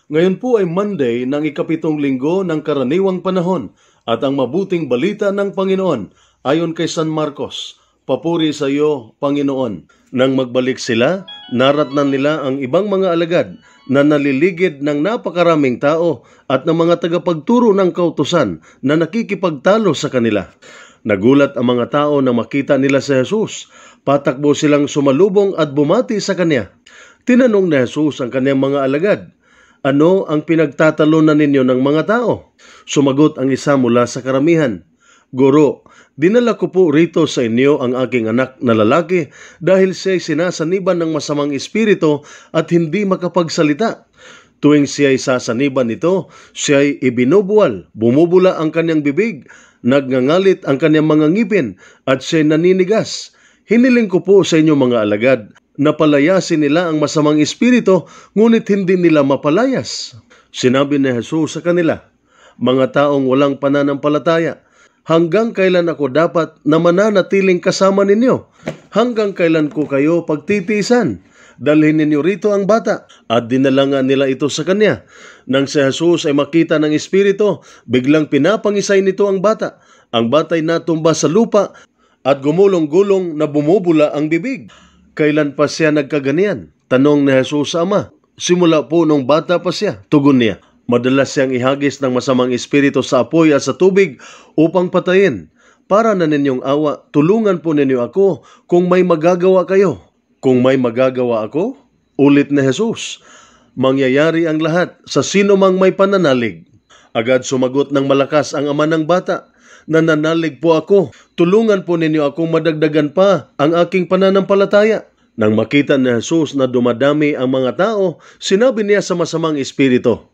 Ngayon po ay Monday ng ikapitong linggo ng karaniwang panahon at ang mabuting balita ng Panginoon ayon kay San Marcos. Papuri sa iyo, Panginoon. Nang magbalik sila, naratnan nila ang ibang mga alagad na naliligid ng napakaraming tao at ng mga tagapagturo ng kautusan na nakikipagtalo sa kanila. Nagulat ang mga tao na makita nila si Jesus. Patakbo silang sumalubong at bumati sa kanya. Tinanong ni Jesus ang kanyang mga alagad, "Ano ang pinagtatalunan ninyo ng mga tao?" Sumagot ang isa mula sa karamihan, "Guro, dinala ko po rito sa inyo ang aking anak na lalaki dahil siya'y sinasaniban ng masamang espiritu at hindi makapagsalita. Tuwing siya'y sasaniban nito, siya'y ibinubuwal, bumubula ang kanyang bibig, nagngangalit ang kanyang mga ngipin at siya'y naninigas. Hiniling ko po sa inyo mga alagad na palayasin nila ang masamang espiritu, ngunit hindi nila mapalayas." Sinabi ni Jesus sa kanila, "Mga taong walang pananampalataya, hanggang kailan ako dapat na mananatiling kasama ninyo? Hanggang kailan ko kayo pagtitiisan? Dalhin ninyo rito ang bata." At dinala nga nila ito sa kanya. Nang si Jesus ay makita ng espiritu, biglang pinapangisay nito ang bata. Ang bata'y natumba sa lupa at gumulong-gulong na bumubula ang bibig. "Kailan pa siya nagkaganiyan?" tanong ni Jesus sa ama. "Simula po nung bata pa siya," tugon niya. "Madalas siyang ihagis ng masamang espiritu sa apoy at sa tubig upang patayin. Para na ninyong awa, tulungan po ninyo ako kung may magagawa kayo." "Kung may magagawa ako?" ulit ni Jesus. "Mangyayari ang lahat sa sino mang may pananalig." Agad sumagot ng malakas ang ama ng bata, "Nananalig po ako. Tulungan po ninyo akong madagdagan pa ang aking pananampalataya." Nang makita ni Jesus na dumadami ang mga tao, sinabi niya sa masamang espiritu,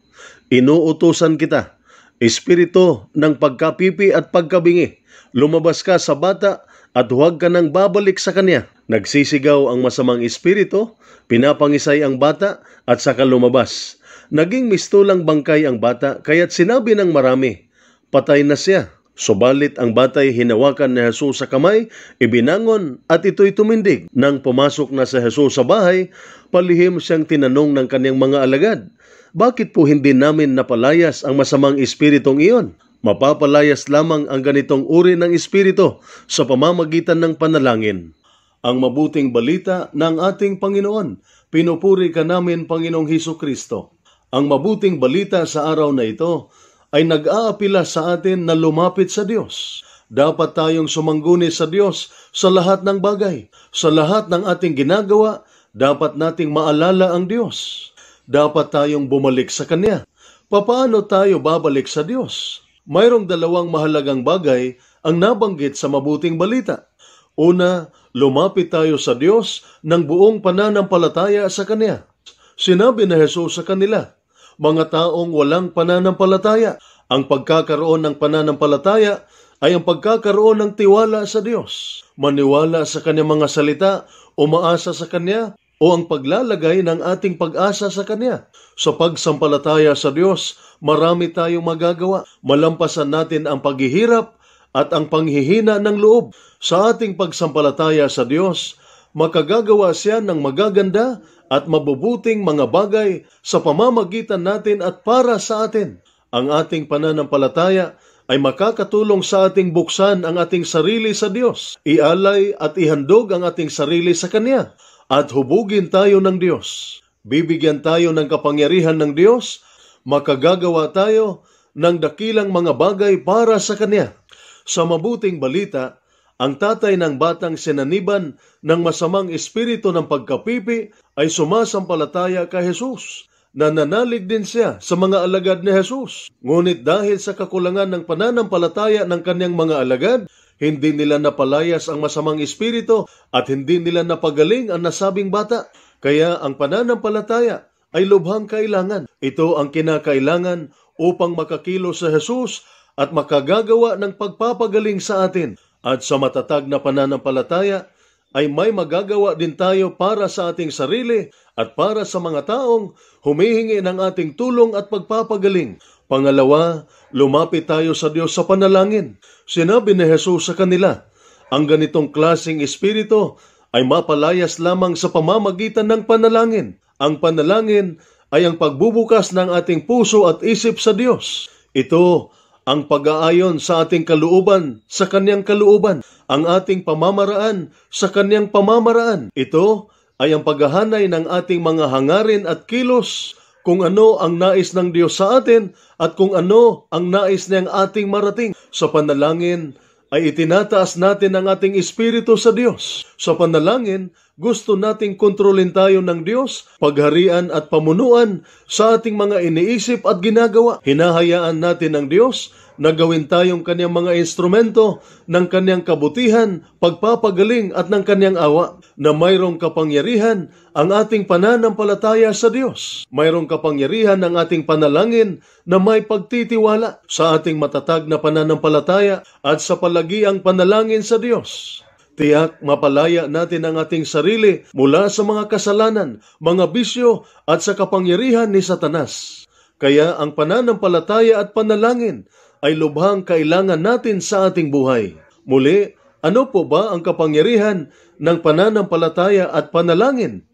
"Inuutusan kita, espiritu ng pagkapipi at pagkabingi, lumabas ka sa bata at huwag ka nang babalik sa kanya." Nagsisigaw ang masamang espiritu, pinapangisay ang bata at saka lumabas. Naging mistulang bangkay ang bata, kaya't sinabi ng marami, "Patay na siya." Subalit ang batay hinawakan ni Jesus sa kamay, ibinangon at ito'y tumindig. Nang pumasok na si Jesus sa bahay, palihim siyang tinanong ng kanyang mga alagad, "Bakit po hindi namin napalayas ang masamang espiritong iyon?" Mapapalayas lamang ang ganitong uri ng espiritu sa pamamagitan ng panalangin. Ang mabuting balita ng ating Panginoon. Pinupuri ka namin, Panginoong Hesukristo. Ang mabuting balita sa araw na ito ay nag-aapila sa atin na lumapit sa Diyos. Dapat tayong sumangguni sa Diyos sa lahat ng bagay. Sa lahat ng ating ginagawa, dapat nating maalala ang Diyos. Dapat tayong bumalik sa Kanya. Papaano tayo babalik sa Diyos? Mayroong dalawang mahalagang bagay ang nabanggit sa mabuting balita. Una, lumapit tayo sa Diyos ng buong pananampalataya sa Kanya. Sinabi ni Jesus sa kanila, "Mga taong walang pananampalataya." Ang pagkakaroon ng pananampalataya ay ang pagkakaroon ng tiwala sa Diyos. Maniwala sa Kanyang mga salita, umaasa sa Kanya, o ang paglalagay ng ating pag-asa sa Kanya. Sa pagsampalataya sa Diyos, marami tayong magagawa. Malampasan natin ang paghihirap at ang panghihina ng loob. Sa ating pagsampalataya sa Diyos, makagagawa siya ng magaganda at mabubuting mga bagay sa pamamagitan natin at para sa atin. Ang ating pananampalataya ay makakatulong sa ating buksan ang ating sarili sa Diyos, ialay at ihandog ang ating sarili sa Kanya, at hubugin tayo ng Diyos. Bibigyan tayo ng kapangyarihan ng Diyos, makagagawa tayo ng dakilang mga bagay para sa Kanya. Sa mabuting balita, ang tatay ng batang sinaniban ng masamang espiritu ng pagkapipi ay sumasampalataya kay Jesus. Nananalig din siya sa mga alagad ni Jesus. Ngunit dahil sa kakulangan ng pananampalataya ng kanyang mga alagad, hindi nila napalayas ang masamang espiritu at hindi nila napagaling ang nasabing bata. Kaya ang pananampalataya ay lubhang kailangan. Ito ang kinakailangan upang makakilos sa Jesus at makagagawa ng pagpapagaling sa atin. At sa matatag na pananampalataya ay may magagawa din tayo para sa ating sarili at para sa mga taong humihingi ng ating tulong at pagpapagaling. Pangalawa, lumapit tayo sa Diyos sa panalangin. Sinabi ni Jesus sa kanila, ang ganitong klaseng espiritu ay mapalayas lamang sa pamamagitan ng panalangin. Ang panalangin ay ang pagbubukas ng ating puso at isip sa Diyos. Ito ang pag-aayon sa ating kalooban sa Kanyang kalooban, ang ating pamamaraan sa Kanyang pamamaraan. Ito ay ang paghahanay ng ating mga hangarin at kilos, kung ano ang nais ng Diyos sa atin at kung ano ang nais niyang ating marating. Sa panalangin ay itinataas natin ang ating espiritu sa Diyos. Sa panalangin, gusto nating kontrolin tayo ng Diyos, pagharian at pamunuan sa ating mga iniisip at ginagawa. Hinahayaan natin ng Diyos na gawin tayong Kanyang mga instrumento ng Kanyang kabutihan, pagpapagaling at ng Kanyang awa, na mayroong kapangyarihan ang ating pananampalataya sa Diyos. Mayroong kapangyarihan ang ating panalangin na may pagtitiwala sa ating matatag na pananampalataya at sa palagiang panalangin sa Diyos. Tiyak mapalaya natin ang ating sarili mula sa mga kasalanan, mga bisyo at sa kapangyarihan ni Satanas. Kaya ang pananampalataya at panalangin ay lubhang kailangan natin sa ating buhay. Muli, ano po ba ang kapangyarihan ng pananampalataya at panalangin?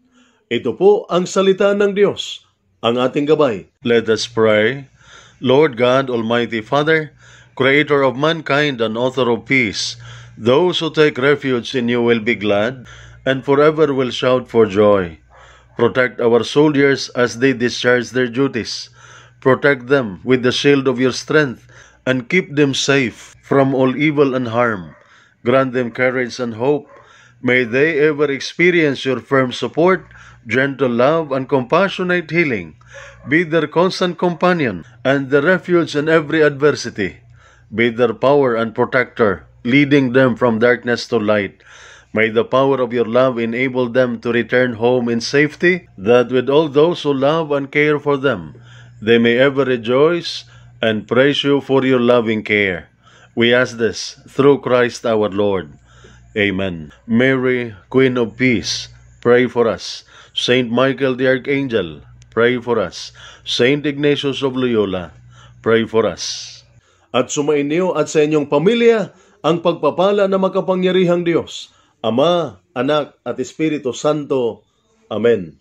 Ito po ang salita ng Diyos, ang ating gabay. Let us pray. Lord God, Almighty Father, Creator of mankind and Author of peace, those who take refuge in you will be glad and forever will shout for joy. Protect our soldiers as they discharge their duties. Protect them with the shield of your strength and keep them safe from all evil and harm. Grant them courage and hope. May they ever experience your firm support, gentle love, and compassionate healing. Be their constant companion and the refuge in every adversity. Be their power and protector, leading them from darkness to light. May the power of your love enable them to return home in safety, that with all those who love and care for them, they may ever rejoice and praise you for your loving care. We ask this through Christ our Lord. Amen. Mary, Queen of Peace, pray for us. Saint Michael the Archangel, pray for us. Saint Ignatius of Loyola, pray for us. At sumainyo at sa inyong pamilya ang pagpapala na makapangyarihang Diyos, Ama, Anak at Espiritu Santo. Amen.